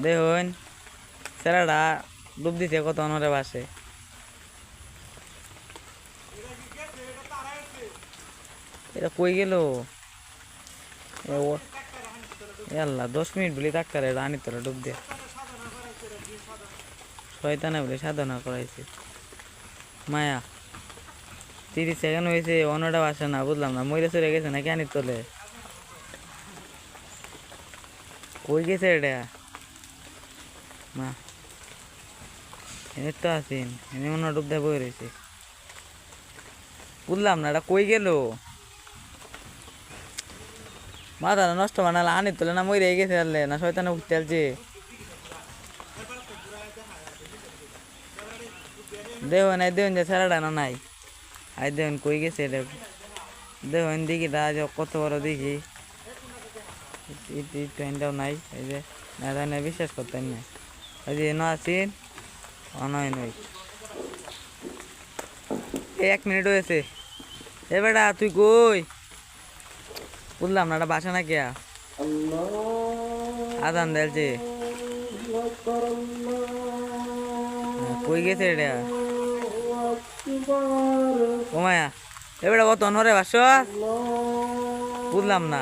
দেখুন সেরাটা ডুব দিতে কত অনরে বাসে। এটা কই গেল? আল্লাহ 10 মিনিট বলি ডাক্তারে রানি তোরা ডুব দিয়ে শয়তানে বলে সাধনা করাইছে। মায়া 30 সেকেন্ড হয়েছে, অন্যটা আসে না, বুঝলাম না মরে চলে গেছে নাকি আনি তোলে কই গেছে এটা? মা এনে তো আসেন, এনে অন্য ডুব দিয়ে বই রয়েছে, বুঝলাম না এটা কই গেল? মাথা নষ্ট বানালে আনি তোলে না মরে গেছে আনলে না শয়তানে উঠতে আলছে। দেখুন এই দেখুন যে সেরাটা না নাই, আই দেখুন কই গেছে এটা। দেখুন দেখি কত বড় দেখি, ট্রেনটাও নাই। এই যে না জানি বিশ্বাস করতেন না, এই যে না আসিন অনয় নয়। এই 1 মিনিট হয়েছে। এ বেটা তুই কই? বুঝলাম না এটা বাসা না কে আদান দেলছে কই গেছে এটা? ও মায়া এ বেটা কত অনরে বাস বুঝলাম না।